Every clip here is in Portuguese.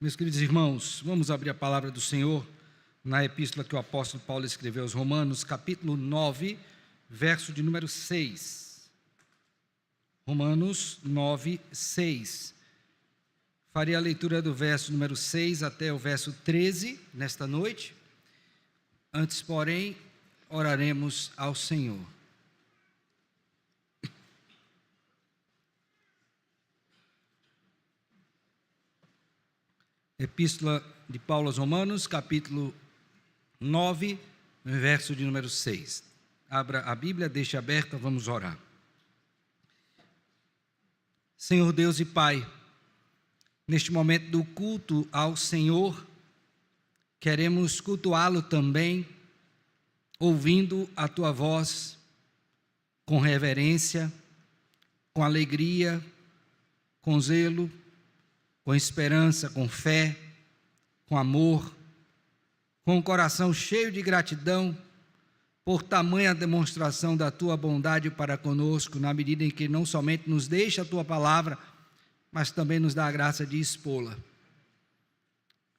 Meus queridos irmãos, vamos abrir a palavra do Senhor na epístola que o apóstolo Paulo escreveu aos Romanos, capítulo 9, verso de número 6. Romanos 9, 6. Farei a leitura do verso número 6 até o verso 13 nesta noite. Antes, porém, oraremos ao Senhor. Epístola de Paulo aos Romanos, capítulo 9, verso de número 6. Abra a Bíblia, deixe aberta, vamos orar. Senhor Deus e Pai, neste momento do culto ao Senhor, queremos cultuá-lo também, ouvindo a Tua voz, com reverência, com alegria, com zelo, com esperança, com fé, com amor, com o coração cheio de gratidão por tamanha demonstração da Tua bondade para conosco, na medida em que não somente nos deixa a Tua palavra, mas também nos dá a graça de expô-la.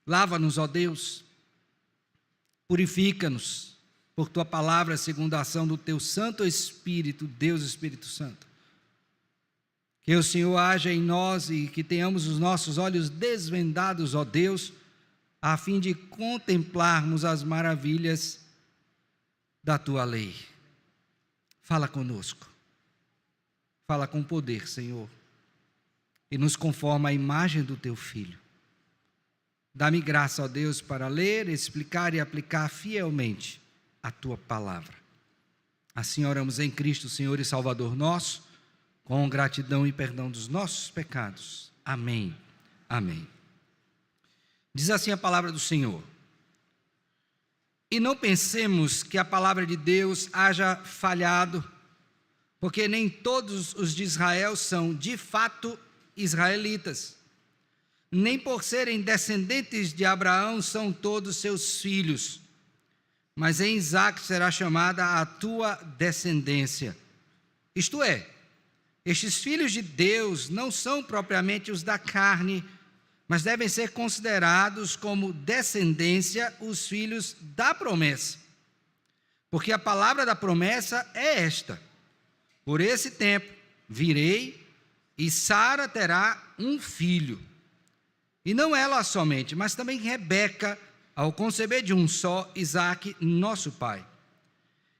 Lava-nos, ó Deus, purifica-nos por Tua palavra, segundo a ação do Teu Santo Espírito, Deus Espírito Santo. Que o Senhor haja em nós e que tenhamos os nossos olhos desvendados, ó Deus, a fim de contemplarmos as maravilhas da Tua lei. Fala conosco, fala com poder, Senhor, e nos conforma à imagem do Teu Filho. Dá-me graça, ó Deus, para ler, explicar e aplicar fielmente a Tua palavra. Assim oramos em Cristo, Senhor e Salvador nosso, com gratidão e perdão dos nossos pecados. Amém. Amém. Diz assim a palavra do Senhor: e não pensemos que a palavra de Deus haja falhado, porque nem todos os de Israel são de fato israelitas, nem por serem descendentes de Abraão são todos seus filhos, mas em Isaque será chamada a tua descendência. Isto é, estes filhos de Deus não são propriamente os da carne, mas devem ser considerados como descendência os filhos da promessa. Porque a palavra da promessa é esta: por esse tempo virei e Sara terá um filho. E não ela somente, mas também Rebeca, ao conceber de um só, Isaque, nosso pai.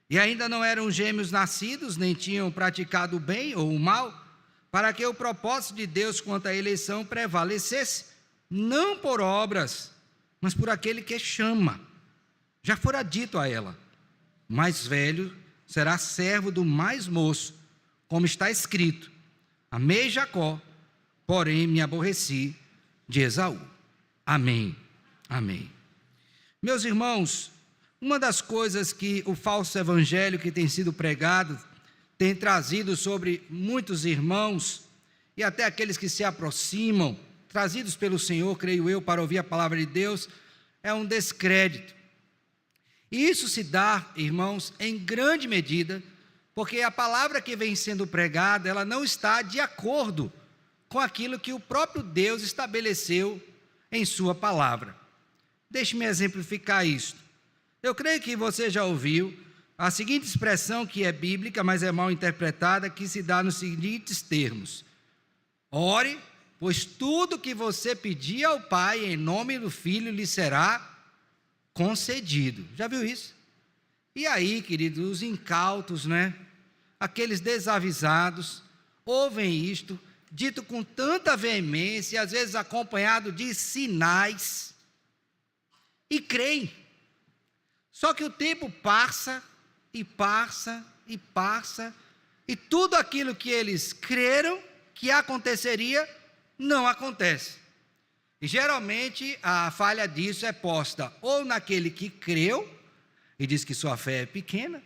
E ainda não eram gêmeos nascidos, nem tinham praticado o bem ou o mal, para que o propósito de Deus quanto à eleição prevalecesse, não por obras, mas por aquele que chama. Já fora dito a ela: o mais velho será servo do mais moço, como está escrito: amei Jacó, porém me aborreci de Esaú. Amém. Amém. Meus irmãos, uma das coisas que o falso evangelho que tem sido pregado tem trazido sobre muitos irmãos e até aqueles que se aproximam, trazidos pelo Senhor, creio eu, para ouvir a palavra de Deus, é um descrédito. E isso se dá, irmãos, em grande medida, porque a palavra que vem sendo pregada, ela não está de acordo com aquilo que o próprio Deus estabeleceu em sua palavra. Deixe-me exemplificar isso. Eu creio que você já ouviu a seguinte expressão, que é bíblica, mas é mal interpretada, que se dá nos seguintes termos: ore, pois tudo que você pedir ao Pai em nome do Filho lhe será concedido. Já viu isso? E aí, queridos, os incautos, aqueles desavisados, ouvem isto, dito com tanta veemência, às vezes acompanhado de sinais, e creem. Só que o tempo passa, e passa, e passa, e tudo aquilo que eles creram que aconteceria, não acontece. E geralmente a falha disso é posta ou naquele que creu, e diz que sua fé é pequena,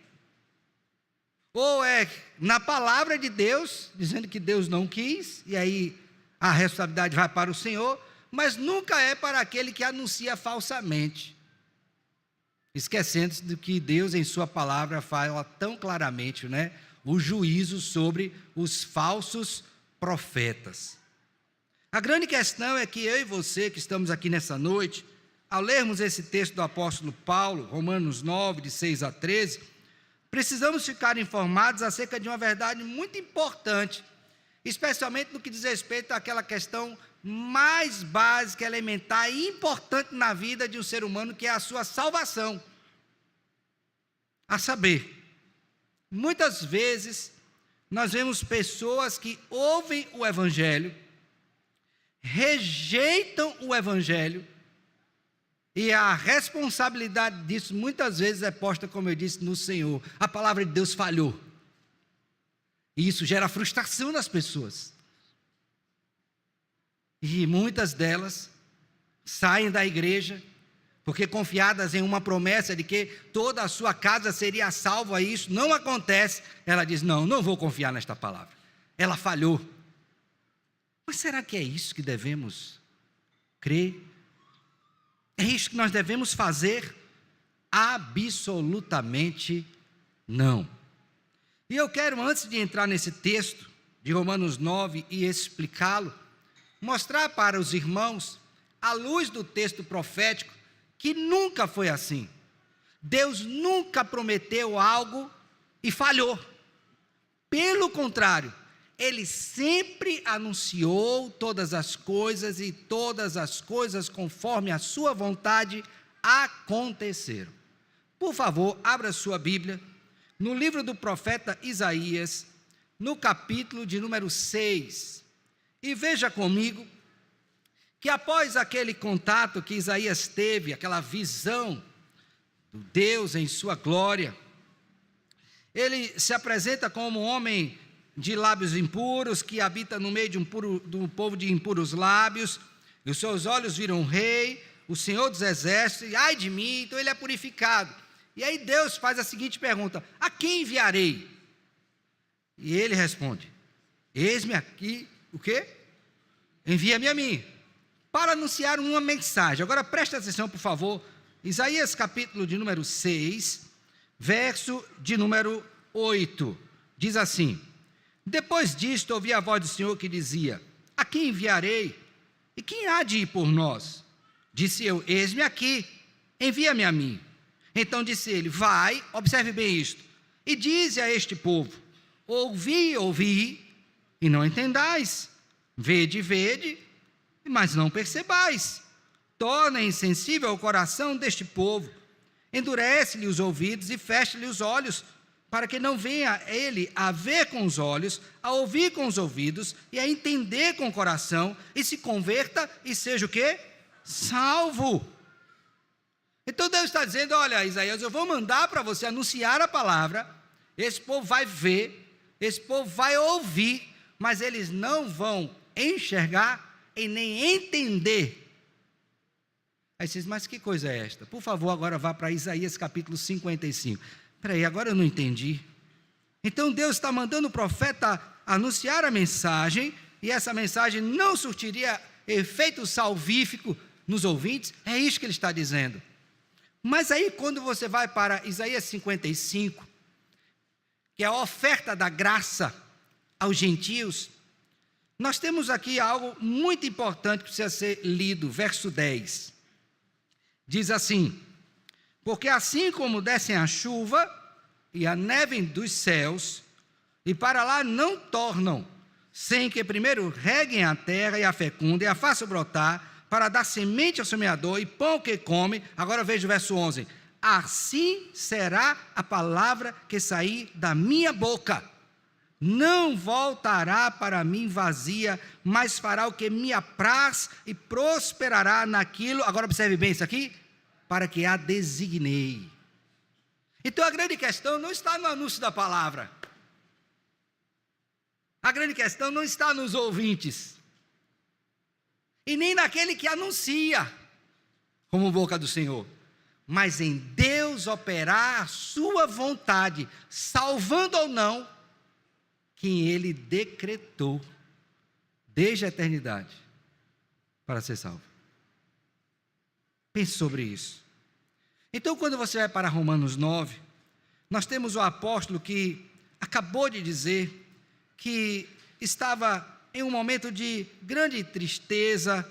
ou é na palavra de Deus, dizendo que Deus não quis, e aí a responsabilidade vai para o Senhor, mas nunca é para aquele que anuncia falsamente, esquecendo-se do que Deus em sua palavra fala tão claramente, o juízo sobre os falsos profetas. A grande questão é que eu e você que estamos aqui nessa noite, ao lermos esse texto do apóstolo Paulo, Romanos 9, de 6 a 13, precisamos ficar informados acerca de uma verdade muito importante, especialmente no que diz respeito àquela questão mais básica, elementar e importante na vida de um ser humano, que é a sua salvação. A saber, muitas vezes nós vemos pessoas que ouvem o Evangelho, rejeitam o Evangelho, e a responsabilidade disso muitas vezes é posta, como eu disse, no Senhor. A palavra de Deus falhou. E isso gera frustração nas pessoas. E muitas delas saem da igreja, porque confiadas em uma promessa de que toda a sua casa seria salva, e isso não acontece. Ela diz, não vou confiar nesta palavra. Ela falhou. Mas será que é isso que devemos crer? É isso que nós devemos fazer? Absolutamente não. E eu quero, antes de entrar nesse texto de Romanos 9 e explicá-lo, mostrar para os irmãos, à luz do texto profético, que nunca foi assim. Deus nunca prometeu algo e falhou. Pelo contrário, Ele sempre anunciou todas as coisas, e todas as coisas conforme a sua vontade aconteceram. Por favor, abra sua Bíblia no livro do profeta Isaías, no capítulo de número 6, e veja comigo que após aquele contato que Isaías teve, aquela visão do Deus em sua glória, ele se apresenta como um homem de lábios impuros, que habita no meio de um povo de impuros lábios, e os seus olhos viram o rei, o Senhor dos exércitos, e ai de mim, então ele é purificado. E aí Deus faz a seguinte pergunta: a quem enviarei? E ele responde: eis-me aqui, o quê? Envia-me a mim, para anunciar uma mensagem. Agora presta atenção, por favor, Isaías capítulo de número 6, verso de número 8, diz assim: depois disto ouvi a voz do Senhor que dizia: a quem enviarei? E quem há de ir por nós? Disse eu: eis-me aqui, envia-me a mim. Então disse ele: vai, observe bem isto, e dize a este povo: ouvi, e não entendais, vede, mas não percebais. Torna insensível o coração deste povo, endurece-lhe os ouvidos e fecha-lhe os olhos, para que não venha ele a ver com os olhos, a ouvir com os ouvidos, e a entender com o coração, e se converta e seja o quê? Salvo. Então Deus está dizendo: olha, Isaías, eu vou mandar para você anunciar a palavra, esse povo vai ver, esse povo vai ouvir, mas eles não vão enxergar e nem entender. Aí você diz: mas que coisa é esta? Por favor, agora vá para Isaías capítulo 55. Espera aí, agora eu não entendi. Então Deus está mandando o profeta anunciar a mensagem, e essa mensagem não surtiria efeito salvífico nos ouvintes? É isso que ele está dizendo. Mas aí quando você vai para Isaías 55, que é a oferta da graça aos gentios, nós temos aqui algo muito importante que precisa ser lido, verso 10. Diz assim: porque assim como descem a chuva e a neve dos céus, e para lá não tornam, sem que primeiro reguem a terra e a fecundem, e a façam brotar, para dar semente ao semeador e pão ao que come. Agora veja o verso 11: assim será a palavra que sair da minha boca, não voltará para mim vazia, mas fará o que me apraz e prosperará naquilo, agora observe bem isso aqui, para que a designei. Então a grande questão não está no anúncio da palavra, a grande questão não está nos ouvintes, e nem naquele que anuncia, como boca do Senhor, mas em Deus operar a sua vontade, salvando ou não quem Ele decretou desde a eternidade para ser salvo. Pense sobre isso. Então, quando você vai para Romanos 9, nós temos o apóstolo que acabou de dizer que estava em um momento de grande tristeza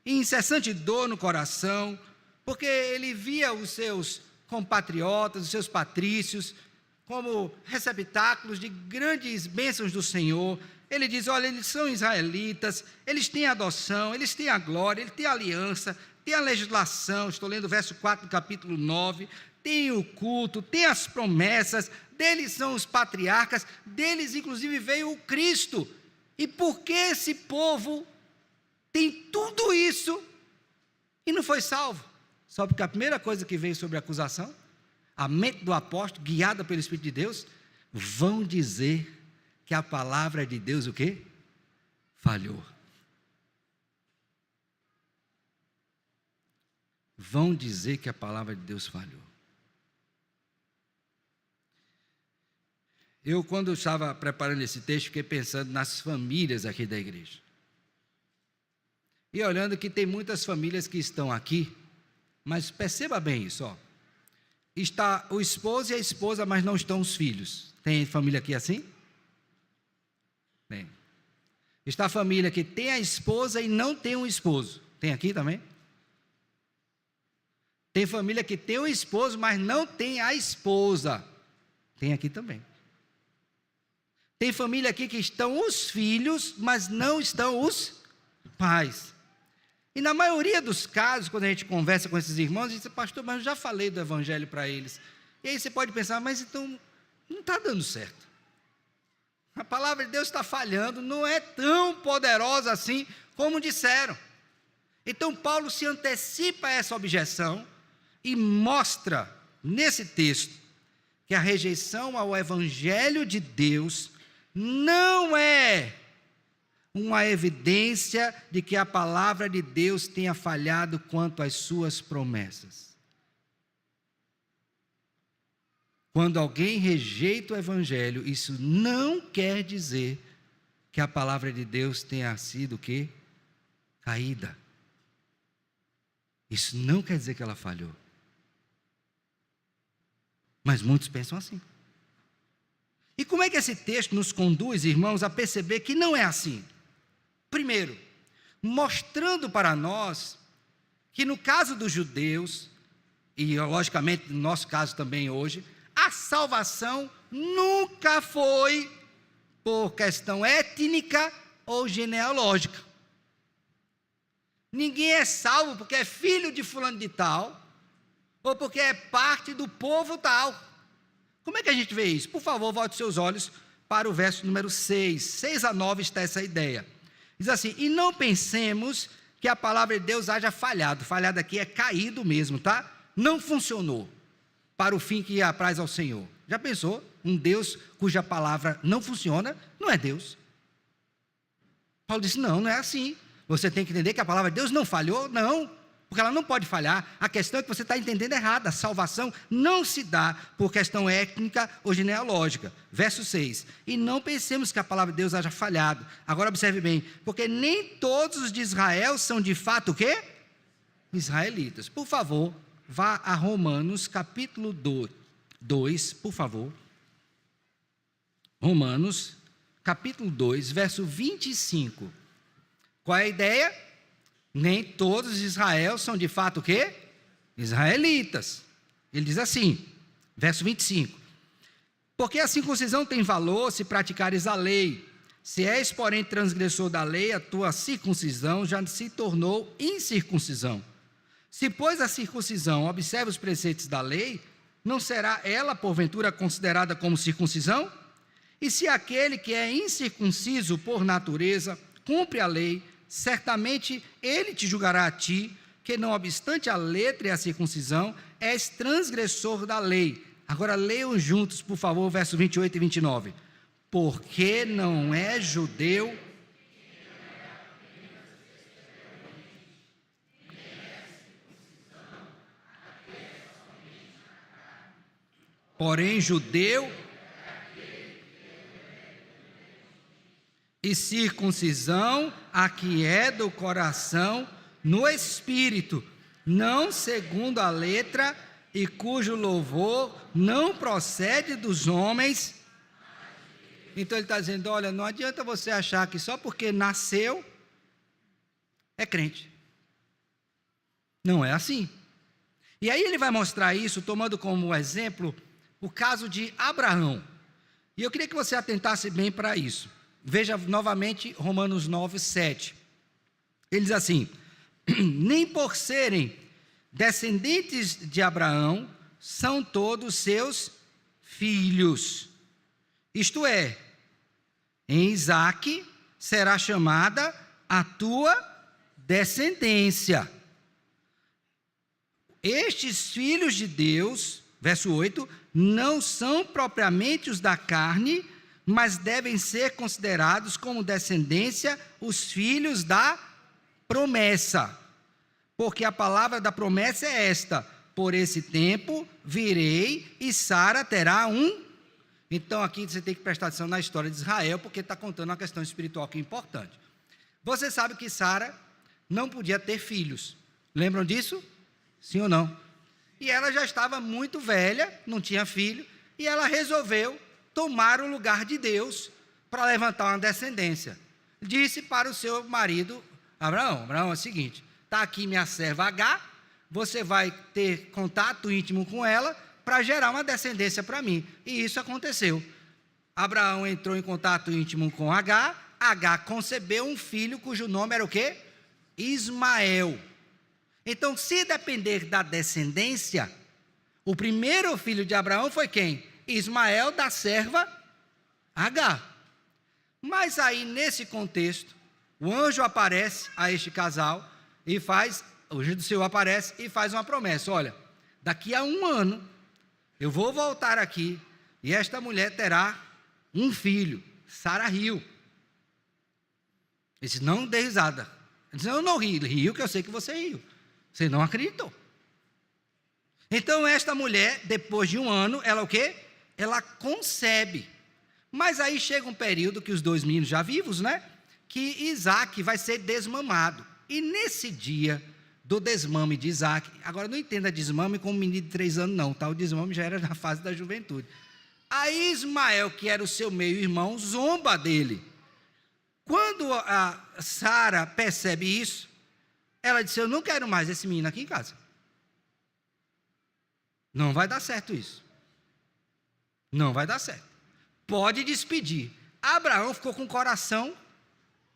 e incessante dor no coração, porque ele via os seus compatriotas, os seus patrícios, como receptáculos de grandes bênçãos do Senhor. Ele diz, olha, eles são israelitas, eles têm adoção, eles têm a glória, eles têm a aliança, têm a legislação, estou lendo o verso 4 do capítulo 9, tem o culto, tem as promessas, deles são os patriarcas, deles inclusive veio o Cristo. E por que esse povo tem tudo isso e não foi salvo? Só porque a primeira coisa que veio sobre a acusação, a mente do apóstolo, guiada pelo Espírito de Deus, vão dizer que a palavra de Deus o quê? Falhou. Vão dizer que a palavra de Deus falhou. Eu, quando estava preparando esse texto, fiquei pensando nas famílias aqui da igreja. E olhando que tem muitas famílias que estão aqui, mas perceba bem isso, ó. Está o esposo e a esposa, mas não estão os filhos. Tem família aqui assim? Tem. Está a família que tem a esposa e não tem um esposo. Tem aqui também? Tem família que tem o esposo, mas não tem a esposa. Tem aqui também. Tem família aqui que estão os filhos, mas não estão os pais. E na maioria dos casos, quando a gente conversa com esses irmãos, a gente diz, pastor, mas eu já falei do evangelho para eles. E aí você pode pensar, mas então não está dando certo. A palavra de Deus está falhando, não é tão poderosa assim como disseram. Então Paulo se antecipa a essa objeção e mostra nesse texto que a rejeição ao evangelho de Deus não é uma evidência de que a palavra de Deus tenha falhado quanto às suas promessas. Quando alguém rejeita o evangelho, isso não quer dizer que a palavra de Deus tenha sido o quê? Caída. Isso não quer dizer que ela falhou. Mas muitos pensam assim. E como é que esse texto nos conduz, irmãos, a perceber que não é assim? Primeiro, mostrando para nós que no caso dos judeus, e logicamente no nosso caso também hoje, a salvação nunca foi por questão étnica ou genealógica. Ninguém é salvo porque é filho de fulano de tal, ou porque é parte do povo tal. Como é que a gente vê isso? Por favor, volte seus olhos para o verso número 6. 6 a 9 está essa ideia. Diz assim, e não pensemos que a palavra de Deus haja falhado. Falhado aqui é caído mesmo, tá? Não funcionou para o fim que apraz ao Senhor. Já pensou? Um Deus cuja palavra não funciona, não é Deus. Paulo disse, não é assim. Você tem que entender que a palavra de Deus não falhou, não. Porque ela não pode falhar. A questão é que você está entendendo errado. A salvação não se dá por questão étnica ou genealógica. Verso 6. E não pensemos que a palavra de Deus haja falhado. Agora observe bem. Porque nem todos os de Israel são de fato o quê? Israelitas. Por favor, vá a Romanos capítulo 2, por favor. Romanos capítulo 2, verso 25. Qual é a ideia? Nem todos de Israel são de fato o quê? Israelitas. Ele diz assim, verso 25. Porque a circuncisão tem valor se praticares a lei. Se és, porém, transgressor da lei, a tua circuncisão já se tornou incircuncisão. Se, pois, a circuncisão observa os preceitos da lei, não será ela, porventura, considerada como circuncisão? E se aquele que é incircunciso por natureza cumpre a lei, certamente ele te julgará a ti, que não obstante a letra e a circuncisão, és transgressor da lei. Agora leiam juntos, por favor, versos 28 e 29. Porque não é judeu... Porém, judeu e circuncisão, a que é do coração, no espírito, não segundo a letra, e cujo louvor não procede dos homens, Então ele está dizendo, olha, não adianta você achar que só porque nasceu é crente. Não é assim. E aí ele vai mostrar isso, tomando como exemplo o caso de Abraão. E eu queria que você atentasse bem para isso. Veja novamente Romanos 9, 7. Ele diz assim, nem por serem descendentes de Abraão, são todos seus filhos. Isto é, em Isaque será chamada a tua descendência. Estes filhos de Deus, verso 8, não são propriamente os da carne, mas devem ser considerados como descendência os filhos da promessa. Porque a palavra da promessa é esta: por esse tempo virei e Sara terá um. Então aqui você tem que prestar atenção na história de Israel, porque está contando uma questão espiritual que é importante. Você sabe que Sara não podia ter filhos. Lembram disso? Sim ou não? E ela já estava muito velha, não tinha filho, e ela resolveu tomar o lugar de Deus para levantar uma descendência. Disse para o seu marido, Abraão, é o seguinte, está aqui minha serva H, você vai ter contato íntimo com ela para gerar uma descendência para mim. E isso aconteceu. Abraão entrou em contato íntimo com H concebeu um filho cujo nome era o quê? Ismael. Então, se depender da descendência, o primeiro filho de Abraão foi quem? Ismael, da serva H. Mas aí, nesse contexto, o anjo aparece a este casal e o anjo do Senhor aparece e faz uma promessa: olha, daqui a 1 ano, eu vou voltar aqui e esta mulher terá um filho, Sara riu. Ele disse, não dê risada. Ele disse, eu não rio, rio que eu sei que você riu. Você não acreditou. Então esta mulher, depois de 1 ano, ela o quê? Ela concebe. Mas aí chega um período que os 2 meninos já vivos, né? Que Isaac vai ser desmamado. E nesse dia do desmame de Isaac, agora não entenda desmame como um menino de 3 anos não, tá? O desmame já era na fase da juventude. Aí Ismael, que era o seu meio-irmão, zomba dele. Quando a Sara percebe isso, ela disse, eu não quero mais esse menino aqui em casa. Não vai dar certo isso. Não vai dar certo. Pode despedir. Abraão ficou com o coração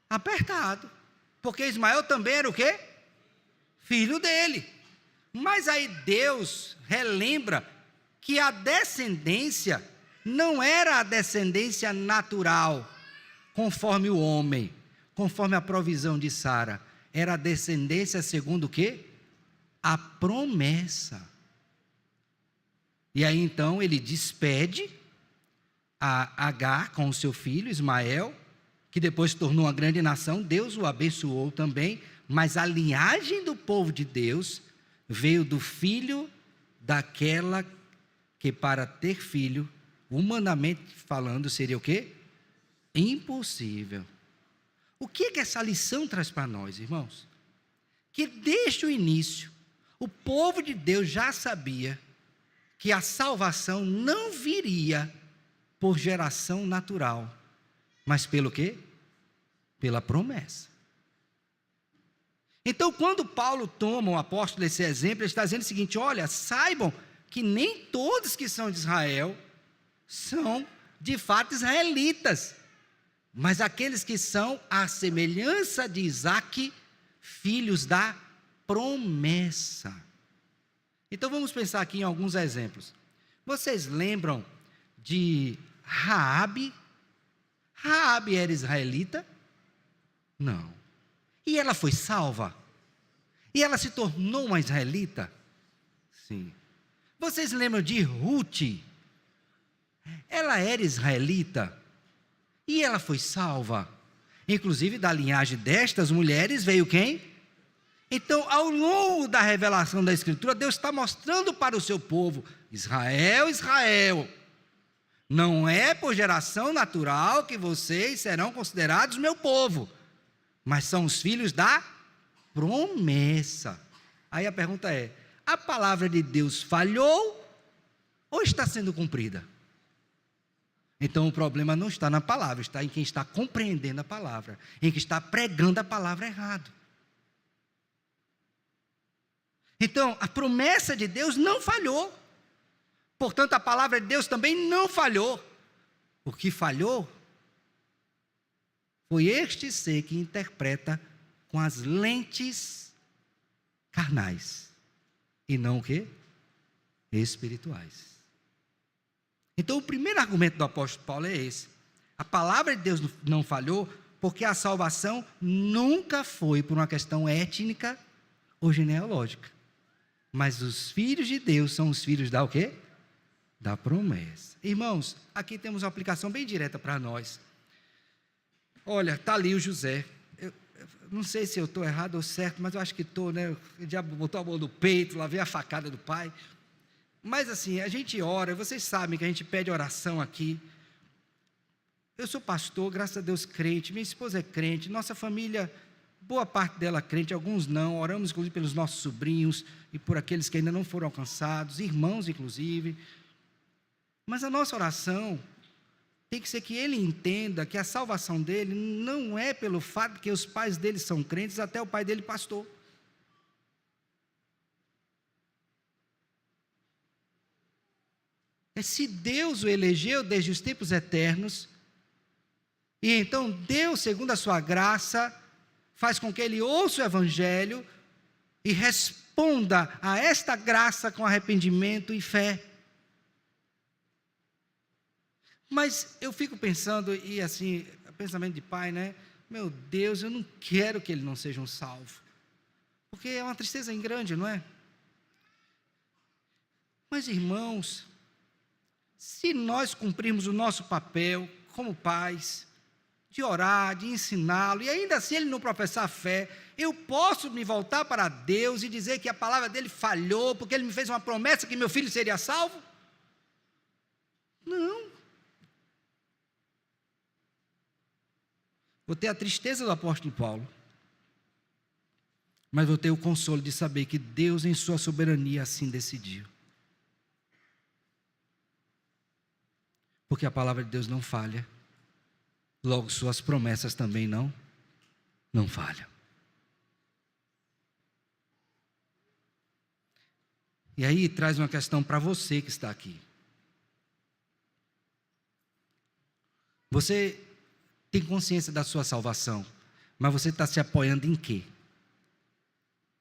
apertado. Porque Ismael também era o quê? Filho dele. Mas aí Deus relembra que a descendência não era a descendência natural, conforme o homem, conforme a provisão de Sara. Era a descendência segundo o quê? A promessa. E aí então ele despede a Agar com o seu filho Ismael, que depois se tornou uma grande nação. Deus o abençoou também, mas a linhagem do povo de Deus veio do filho daquela que para ter filho, humanamente falando, seria o quê? Impossível. O que essa lição traz para nós, irmãos? Que desde o início, o povo de Deus já sabia que a salvação não viria por geração natural, mas pelo quê? Pela promessa. Então, quando Paulo toma o apóstolo esse exemplo, ele está dizendo o seguinte, olha, saibam que nem todos que são de Israel são de fato israelitas, mas aqueles que são à semelhança de Isaque, filhos da promessa. Então vamos pensar aqui em alguns exemplos. Vocês lembram de Raabe? Raabe era israelita? Não. E ela foi salva? E ela se tornou uma israelita? Sim. Vocês lembram de Ruth? Ela era israelita? E ela foi salva. Inclusive, da linhagem destas mulheres veio quem? Então, ao longo da revelação da Escritura, Deus está mostrando para o seu povo, Israel, Israel, não é por geração natural que vocês serão considerados meu povo, mas são os filhos da promessa. Aí a pergunta é, a palavra de Deus falhou ou está sendo cumprida? Então o problema não está na palavra, está em quem está compreendendo a palavra, em quem está pregando a palavra errado. Então a promessa de Deus não falhou, portanto a palavra de Deus também não falhou. O que falhou foi este ser que interpreta com as lentes carnais e não o quê? Espirituais. Então o primeiro argumento do apóstolo Paulo é esse: a palavra de Deus não falhou porque a salvação nunca foi por uma questão étnica ou genealógica, mas os filhos de Deus são os filhos da o quê? Da promessa. Irmãos, aqui temos uma aplicação bem direta para nós. Olha, está ali o José. Eu não sei se eu estou errado ou certo, mas eu acho que estou, né? O diabo botou a mão no peito, lá veio a facada do pai. Mas assim, a gente ora, vocês sabem que a gente pede oração aqui. Eu sou pastor, graças a Deus crente, minha esposa é crente, nossa família, boa parte dela crente, alguns não. Oramos inclusive pelos nossos sobrinhos e por aqueles que ainda não foram alcançados, irmãos inclusive. Mas a nossa oração tem que ser que ele entenda que a salvação dele não é pelo fato de que os pais dele são crentes, até o pai dele pastor. É se Deus o elegeu desde os tempos eternos, e então Deus, segundo a sua graça, faz com que ele ouça o evangelho e responda a esta graça com arrependimento e fé. Mas eu fico pensando, e assim, pensamento de pai, né? Meu Deus, eu não quero que ele não seja um salvo, porque é uma tristeza grande, não é? Mas irmãos, se nós cumprirmos o nosso papel como pais, de orar, de ensiná-lo, e ainda assim ele não professar fé, eu posso me voltar para Deus e dizer que a palavra dele falhou, porque ele me fez uma promessa que meu filho seria salvo? Não. Vou ter a tristeza do apóstolo Paulo, mas vou ter o consolo de saber que Deus, em sua soberania, assim decidiu. Porque a palavra de Deus não falha, logo suas promessas também não falham. E aí traz uma questão para você que está aqui. Você tem consciência da sua salvação, mas você está se apoiando em quê?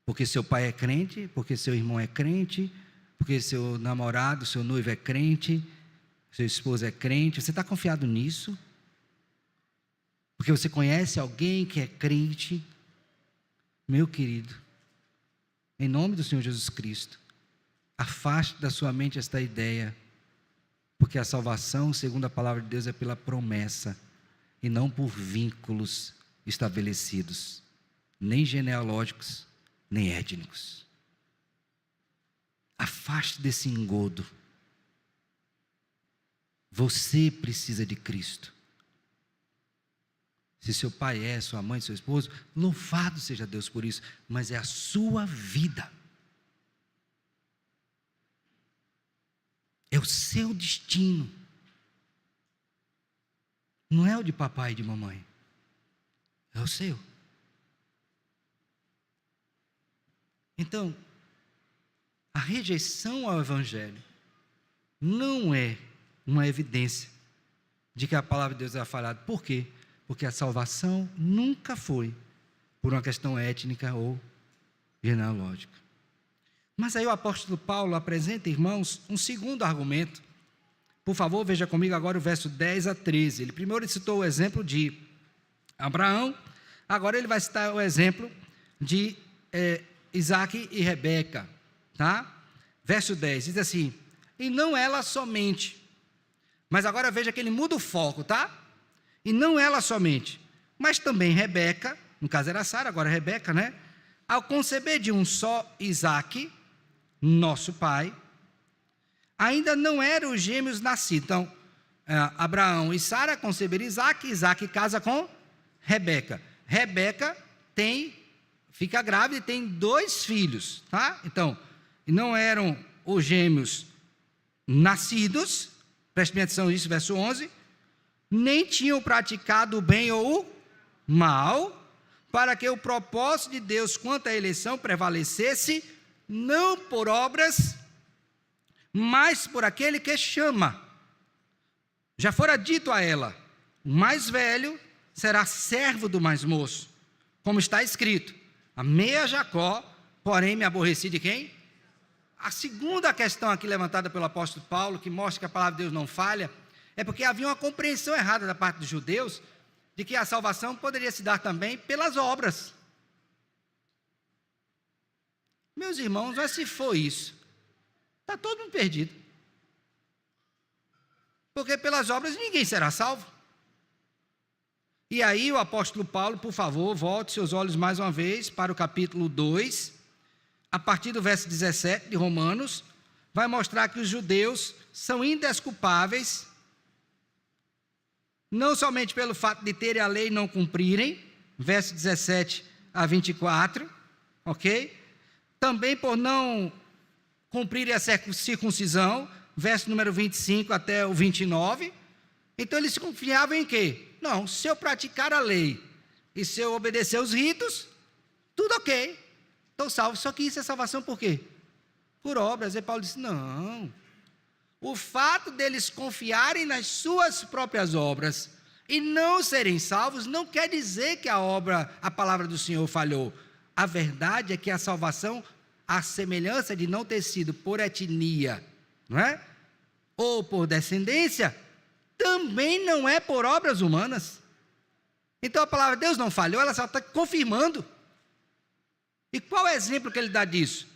Porque seu pai é crente, porque seu irmão é crente, porque seu namorado, seu noivo é crente, sua esposa é crente, você está confiado nisso? Porque você conhece alguém que é crente? Meu querido, em nome do Senhor Jesus Cristo, afaste da sua mente esta ideia, porque a salvação, segundo a palavra de Deus, é pela promessa, e não por vínculos estabelecidos, nem genealógicos, nem étnicos. Afaste desse engodo. Você precisa de Cristo. Se seu pai é, sua mãe, seu esposo, louvado seja Deus por isso, mas é a sua vida. É o seu destino. Não é o de papai e de mamãe. É o seu. Então, a rejeição ao evangelho não é uma evidência de que a palavra de Deus é falhada. Por quê? Porque a salvação nunca foi por uma questão étnica ou genealógica. Mas aí o apóstolo Paulo apresenta, irmãos, um segundo argumento. Por favor, veja comigo agora o verso 10 a 13. Ele primeiro citou o exemplo de Abraão, agora ele vai citar o exemplo de Isaac e Rebeca, tá? Verso 10, diz assim: e não ela somente, mas agora veja que ele muda o foco, tá? E não ela somente, mas também Rebeca, no caso era Sara, agora Rebeca, né? Ao conceber de um só Isaac, nosso pai, ainda não eram os gêmeos nascidos. Então, Abraão e Sara conceberam Isaac, Isaac casa com Rebeca. Rebeca fica grávida e tem 2 filhos, tá? Então, não eram os gêmeos nascidos, preste bem atenção nisso, verso 11, nem tinham praticado o bem ou o mal, para que o propósito de Deus quanto à eleição prevalecesse, não por obras, mas por aquele que chama. Já fora dito a ela: o mais velho será servo do mais moço, como está escrito: amei a Jacó, porém me aborreci de quem? A segunda questão aqui levantada pelo apóstolo Paulo, que mostra que a palavra de Deus não falha, é porque havia uma compreensão errada da parte dos judeus, de que a salvação poderia se dar também pelas obras. Meus irmãos, mas se for isso, está todo mundo perdido. Porque pelas obras ninguém será salvo. E aí o apóstolo Paulo, por favor, volte seus olhos mais uma vez para o capítulo 2, a partir do verso 17 de Romanos, vai mostrar que os judeus são indesculpáveis, não somente pelo fato de terem a lei e não cumprirem, verso 17 a 24, ok? Também por não cumprirem a circuncisão, verso número 25 até o 29. Então eles se confiavam em quê? Não, se eu praticar a lei e se eu obedecer os ritos, tudo ok, estou salvo. Só que isso é salvação por quê? Por obras. E Paulo disse: não, o fato deles confiarem nas suas próprias obras e não serem salvos, não quer dizer que a palavra do Senhor falhou. A verdade é que a salvação, a semelhança de não ter sido por etnia, não é? Ou por descendência, também não é por obras humanas. Então a palavra de Deus não falhou, ela só está confirmando. E qual é o exemplo que ele dá disso?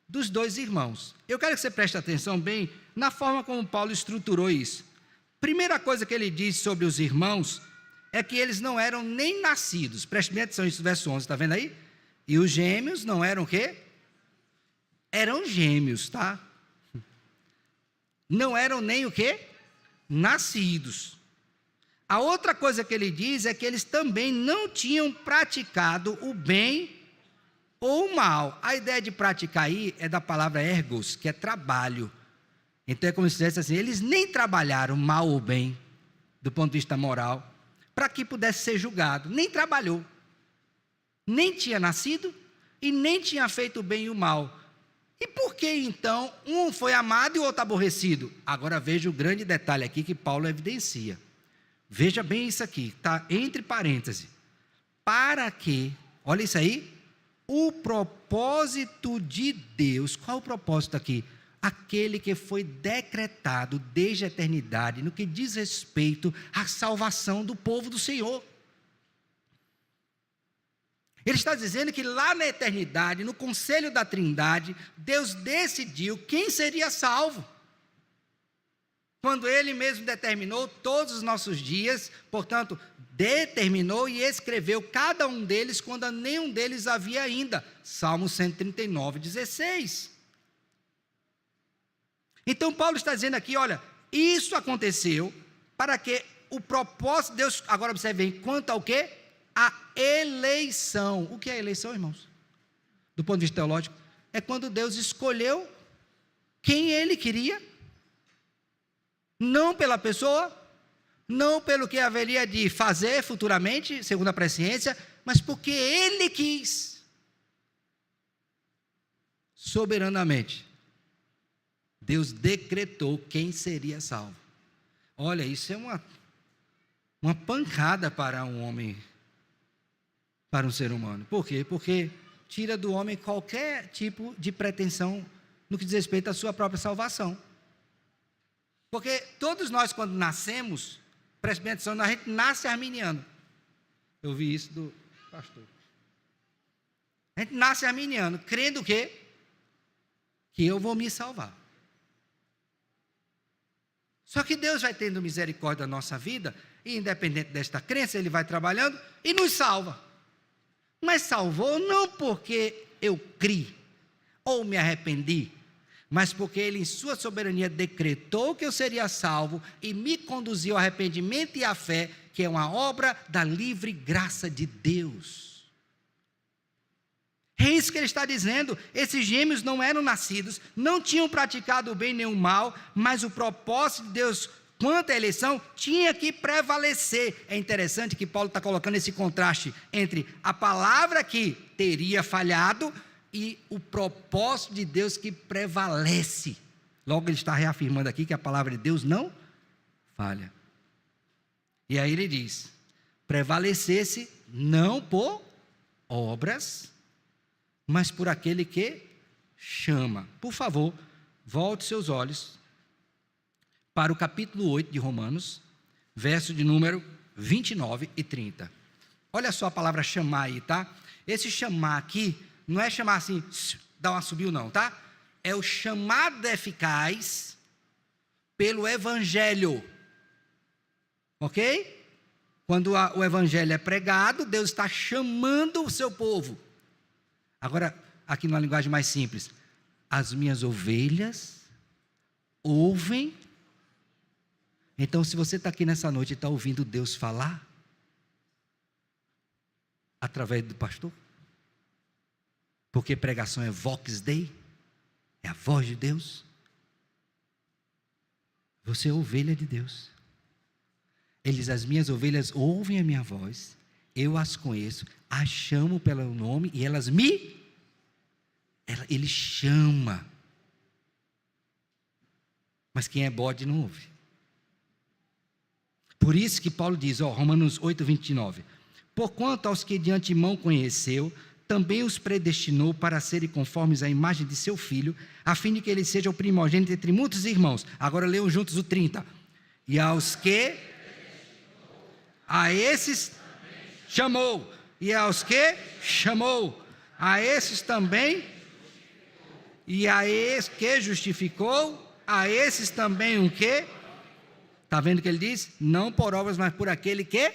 Dos dois irmãos. Eu quero que você preste atenção bem na forma como Paulo estruturou isso. Primeira coisa que ele diz sobre os irmãos é que eles não eram nem nascidos. Preste bem atenção nisso, verso 11, está vendo aí? E os gêmeos não eram o quê? Eram gêmeos, tá? Não eram nem o quê? Nascidos. A outra coisa que ele diz é que eles também não tinham praticado o bem ou o mal. A ideia de praticar aí é da palavra ergos, que é trabalho. Então é como se dissesse assim: eles nem trabalharam mal ou bem, do ponto de vista moral, para que pudesse ser julgado. Nem trabalhou. Nem tinha nascido e nem tinha feito o bem e o mal. E por que então um foi amado e o outro aborrecido? Agora veja o grande detalhe aqui que Paulo evidencia. Veja bem isso aqui, está entre parênteses. Para que, olha isso aí, o propósito de Deus. Qual o propósito aqui? Aquele que foi decretado desde a eternidade no que diz respeito à salvação do povo do Senhor. Ele está dizendo que lá na eternidade, no conselho da Trindade, Deus decidiu quem seria salvo. Quando Ele mesmo determinou todos os nossos dias, portanto, determinou e escreveu cada um deles quando nenhum deles havia ainda. Salmo 139, 16. Então Paulo está dizendo aqui, olha, isso aconteceu para que o propósito de Deus, agora observem, quanto ao quê? A eleição. O que é eleição, irmãos? Do ponto de vista teológico, é quando Deus escolheu quem Ele queria, não pela pessoa, não pelo que haveria de fazer futuramente, segundo a presciência, mas porque Ele quis, soberanamente. Deus decretou quem seria salvo. Olha, isso é uma pancada para um homem, para um ser humano. Por quê? Porque tira do homem qualquer tipo de pretensão no que diz respeito à sua própria salvação. Porque todos nós, quando nascemos, preste bem atenção, a gente nasce arminiano. Eu ouvi isso do pastor. A gente nasce arminiano, crendo o quê? Que eu vou me salvar. Só que Deus vai tendo misericórdia da nossa vida, e independente desta crença, Ele vai trabalhando e nos salva. Mas salvou não porque eu criei ou me arrependi, mas porque Ele em sua soberania decretou que eu seria salvo e me conduziu ao arrependimento e à fé, que é uma obra da livre graça de Deus. É isso que ele está dizendo. Esses gêmeos não eram nascidos, não tinham praticado o bem nem o mal, mas o propósito de Deus quanto à eleição, tinha que prevalecer. É interessante que Paulo está colocando esse contraste entre a palavra que teria falhado e o propósito de Deus que prevalece. Logo ele está reafirmando aqui que a palavra de Deus não falha. E aí ele diz, prevalecesse não por obras, mas por aquele que chama. Por favor, volte seus olhos para o capítulo 8 de Romanos, verso de número 29 e 30. Olha só a palavra chamar aí, tá? Esse chamar aqui, não é chamar assim, dar uma subiu não, tá? É o chamado eficaz pelo Evangelho. Ok? Quando o Evangelho é pregado, Deus está chamando o seu povo. Agora, aqui numa linguagem mais simples, as minhas ovelhas ouvem. Então, se você está aqui nessa noite e está ouvindo Deus falar, através do pastor, porque pregação é Vox Dei, é a voz de Deus, você é ovelha de Deus. As minhas ovelhas ouvem a minha voz, eu as conheço, as chamo pelo nome e elas ele chama. Mas quem é bode não ouve. Por isso que Paulo diz, Romanos 8, 29, porquanto aos que de antemão conheceu, também os predestinou para serem conformes à imagem de seu filho, a fim de que ele seja o primogênito entre muitos irmãos. Agora leiam juntos o 30. E aos que, a esses chamou, e aos que chamou, a esses também, e a esses que justificou, a esses também o quê? Está vendo o que ele diz? Não por obras, mas por aquele que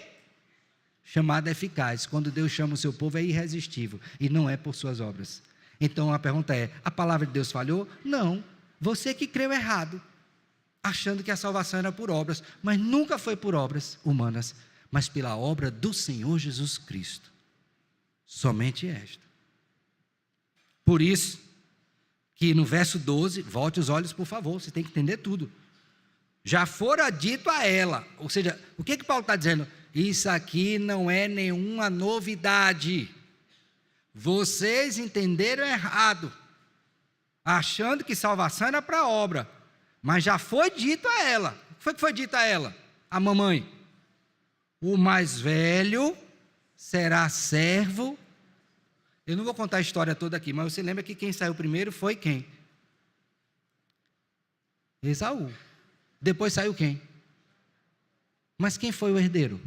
chamado eficaz. Quando Deus chama o seu povo é irresistível, e não é por suas obras. Então a pergunta é, a palavra de Deus falhou? Não, você que creu errado, achando que a salvação era por obras, mas nunca foi por obras humanas, mas pela obra do Senhor Jesus Cristo. Somente esta. Por isso, que no verso 12, volte os olhos por favor, você tem que entender tudo. Já fora dito a ela, ou seja, o que Paulo está dizendo? Isso aqui não é nenhuma novidade. Vocês entenderam errado, achando que salvação era para a obra, mas já foi dito a ela. O que foi dito a ela? A mamãe. O mais velho será servo. Eu não vou contar a história toda aqui, mas você lembra que quem saiu primeiro foi quem? Esaú. Depois saiu quem? Mas quem foi o herdeiro?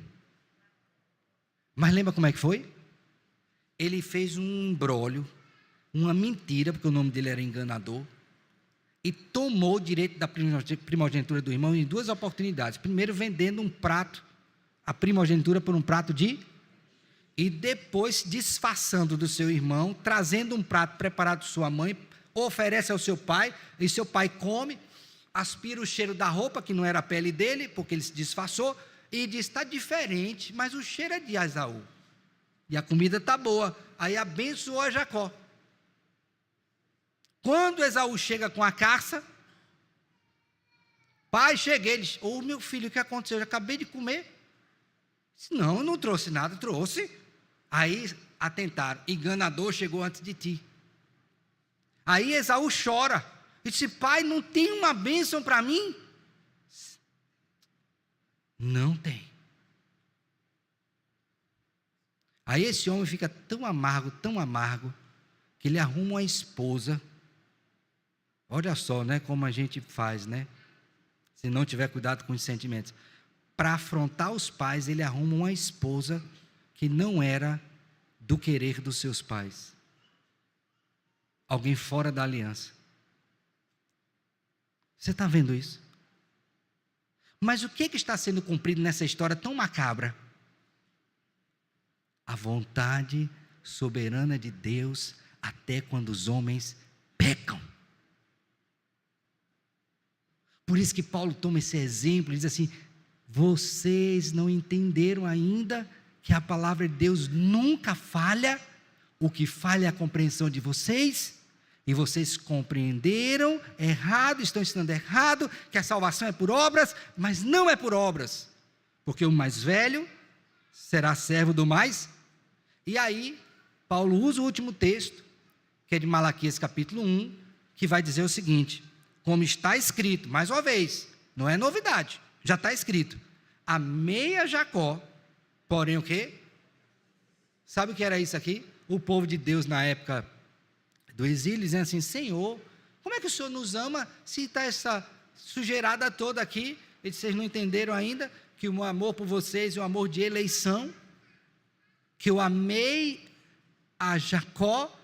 Mas lembra como é que foi? Ele fez um imbróglio, uma mentira, porque o nome dele era enganador, e tomou o direito da primogenitura do irmão em duas oportunidades. Primeiro, vendendo um prato, a primogenitura por um prato e depois disfarçando do seu irmão, trazendo um prato preparado de sua mãe, oferece ao seu pai, e seu pai come, aspira o cheiro da roupa, que não era a pele dele, porque ele se disfarçou, e diz, está diferente, mas o cheiro é de Esaú, e a comida está boa. Aí abençoou a Jacó. Quando Esaú chega com a caça, pai, cheguei, ele diz, meu filho, o que aconteceu? Eu acabei de comer. Disse, não, eu não trouxe nada, trouxe. Aí atentaram, enganador chegou antes de ti. Aí Esaú chora, e disse, pai, não tem uma bênção para mim? Não tem. Aí esse homem fica tão amargo, que ele arruma uma esposa. Olha só, né, como a gente faz, né? Se não tiver cuidado com os sentimentos. Para afrontar os pais, ele arruma uma esposa que não era do querer dos seus pais. Alguém fora da aliança. Você está vendo isso? Mas o que está sendo cumprido nessa história tão macabra? A vontade soberana de Deus, até quando os homens pecam. Por isso que Paulo toma esse exemplo e diz assim, vocês não entenderam ainda que a palavra de Deus nunca falha, o que falha é a compreensão de vocês? E vocês compreenderam errado, estão ensinando errado, que a salvação é por obras, mas não é por obras. Porque o mais velho será servo do mais. E aí, Paulo usa o último texto, que é de Malaquias capítulo 1, que vai dizer o seguinte: como está escrito, mais uma vez, não é novidade, já está escrito: amei a Jacó, porém o quê? Sabe o que era isso aqui? O povo de Deus na época do exílio, dizendo assim: Senhor, como é que o Senhor nos ama se está essa sujeirada toda aqui? E vocês não entenderam ainda que o meu amor por vocês é um amor de eleição, que eu amei a Jacó,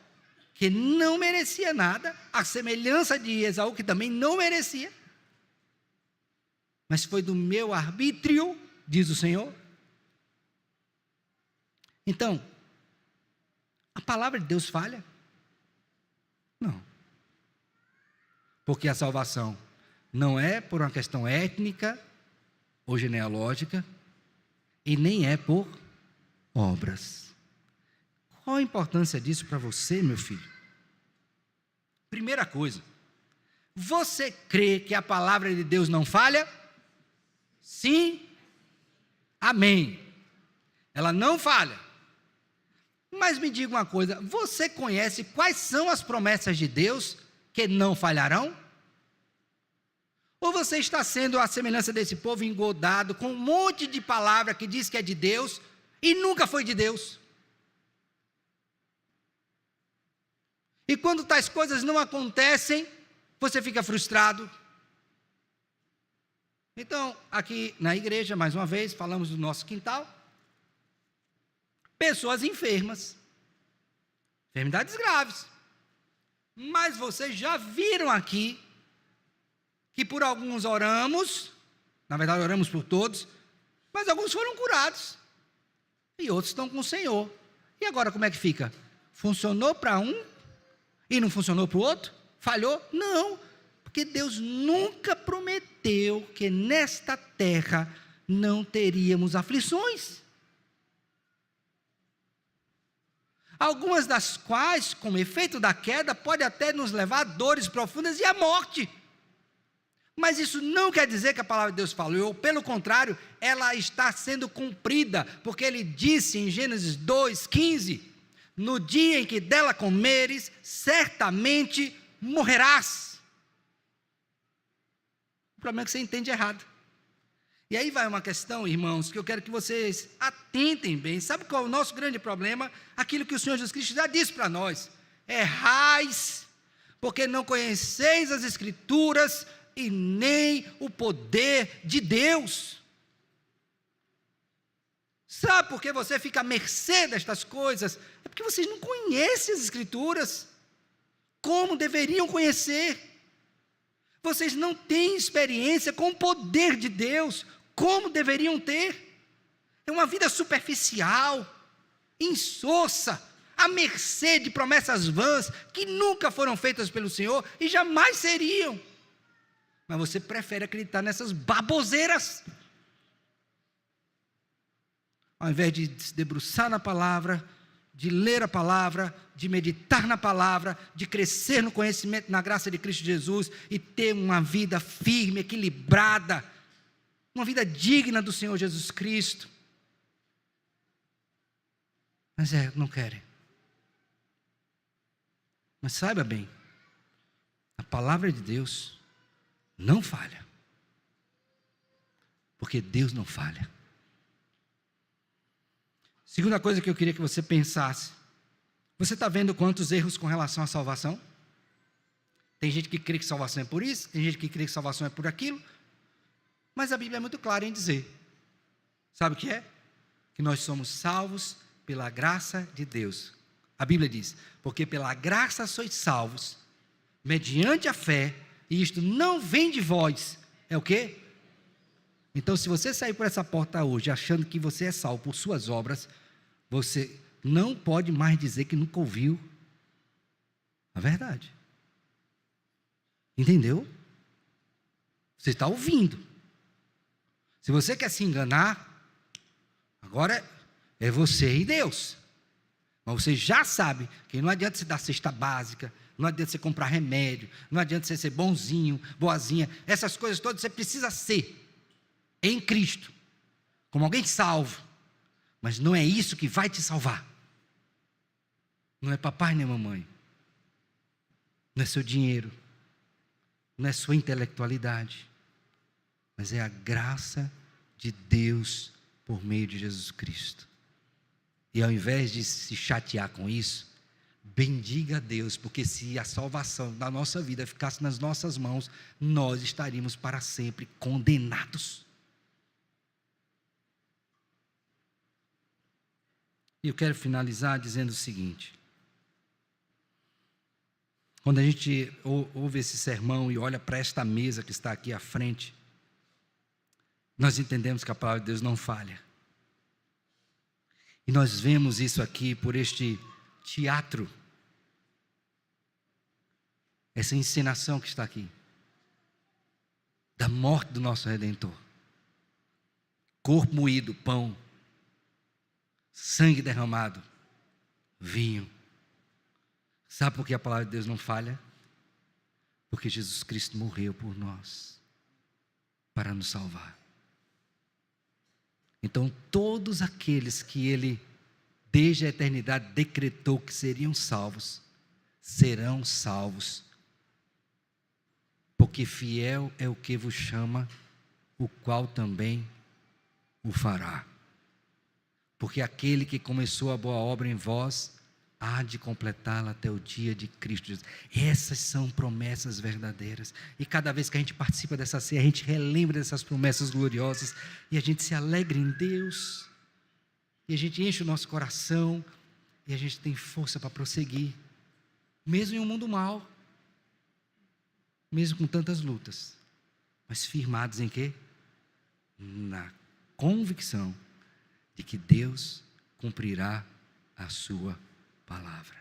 que não merecia nada, a semelhança de Esaú, que também não merecia, mas foi do meu arbítrio, diz o Senhor. Então, a palavra de Deus falha? Não. Porque a salvação não é por uma questão étnica ou genealógica, e nem é por obras. Qual a importância disso para você, meu filho? Primeira coisa, você crê que a palavra de Deus não falha? Sim, amém. Ela não falha. Mas me diga uma coisa, você conhece quais são as promessas de Deus que não falharão? Ou você está sendo a semelhança desse povo engodado com um monte de palavra que diz que é de Deus e nunca foi de Deus? E quando tais coisas não acontecem, você fica frustrado. Então, aqui na igreja, mais uma vez, falamos do nosso quintal. Pessoas enfermas, enfermidades graves. Mas vocês já viram aqui que por alguns oramos, na verdade oramos por todos, mas alguns foram curados. E outros estão com o Senhor. E agora como é que fica? Funcionou para um e não funcionou para o outro? Falhou? Não, porque Deus nunca prometeu que nesta terra não teríamos aflições. Algumas das quais, como efeito da queda, pode até nos levar a dores profundas e à morte. Mas isso não quer dizer que a palavra de Deus falou, pelo contrário, ela está sendo cumprida, porque ele disse em Gênesis 2:15, no dia em que dela comeres, certamente morrerás. O problema é que você entende errado. E aí vai uma questão, irmãos, que eu quero que vocês atentem bem. Sabe qual é o nosso grande problema? Aquilo que o Senhor Jesus Cristo já disse para nós: errais, porque não conheceis as Escrituras e nem o poder de Deus. Sabe por que você fica à mercê destas coisas? É porque vocês não conhecem as Escrituras como deveriam conhecer. Vocês não têm experiência com o poder de Deus como deveriam ter. É uma vida superficial, insossa, à mercê de promessas vãs que nunca foram feitas pelo Senhor e jamais seriam. Mas você prefere acreditar nessas baboseiras, ao invés de se debruçar na palavra, de ler a palavra, de meditar na palavra, de crescer no conhecimento, na graça de Cristo Jesus e ter uma vida firme, equilibrada, uma vida digna do Senhor Jesus Cristo. Mas não querem. Mas saiba bem, a palavra de Deus não falha, porque Deus não falha. Segunda coisa que eu queria que você pensasse: você está vendo quantos erros com relação à salvação? Tem gente que crê que salvação é por isso, tem gente que crê que salvação é por aquilo, mas a Bíblia é muito clara em dizer, sabe o que é? Que nós somos salvos pela graça de Deus. A Bíblia diz: porque pela graça sois salvos, mediante a fé, e isto não vem de vós. É o quê? Então, se você sair por essa porta hoje achando que você é salvo por suas obras, você não pode mais dizer que nunca ouviu a verdade. Entendeu? Você está ouvindo. Se você quer se enganar, agora é você e Deus. Mas você já sabe que não adianta você dar cesta básica, não adianta você comprar remédio, não adianta você ser bonzinho, boazinha, essas coisas todas você precisa ser em Cristo, como alguém salvo, mas não é isso que vai te salvar. Não é papai nem mamãe, não é seu dinheiro, não é sua intelectualidade, mas é a graça de Deus por meio de Jesus Cristo. E ao invés de se chatear com isso, bendiga a Deus, porque se a salvação da nossa vida ficasse nas nossas mãos, nós estaríamos para sempre condenados. E eu quero finalizar dizendo o seguinte: quando a gente ouve esse sermão e olha para esta mesa que está aqui à frente, nós entendemos que a palavra de Deus não falha. E nós vemos isso aqui por este teatro, essa encenação que está aqui, da morte do nosso Redentor. Corpo moído, pão, sangue derramado, vinho. Sabe por que a palavra de Deus não falha? Porque Jesus Cristo morreu por nós, para nos salvar. Então, todos aqueles que Ele, desde a eternidade, decretou que seriam salvos, serão salvos. Porque fiel é o que vos chama, o qual também o fará. Porque aquele que começou a boa obra em vós, há de completá-la até o dia de Cristo Jesus. Essas são promessas verdadeiras. E cada vez que a gente participa dessa ceia, a gente relembra dessas promessas gloriosas. E a gente se alegra em Deus. E a gente enche o nosso coração. E a gente tem força para prosseguir. Mesmo em um mundo mau. Mesmo com tantas lutas. Mas firmados em quê? Na convicção de que Deus cumprirá a sua palavra.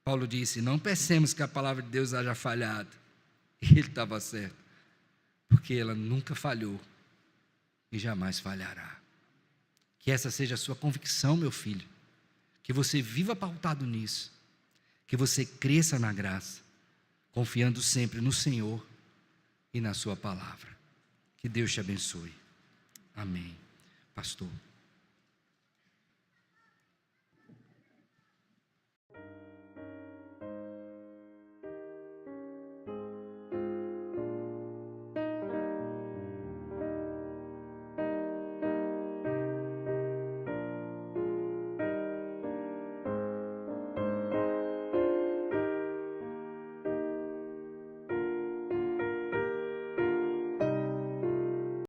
Paulo disse: não pensemos que a palavra de Deus haja falhado. E ele estava certo, porque ela nunca falhou e jamais falhará. Que essa seja a sua convicção, meu filho, que você viva pautado nisso, que você cresça na graça, confiando sempre no Senhor e na sua palavra. Que Deus te abençoe. Amém. Pastor.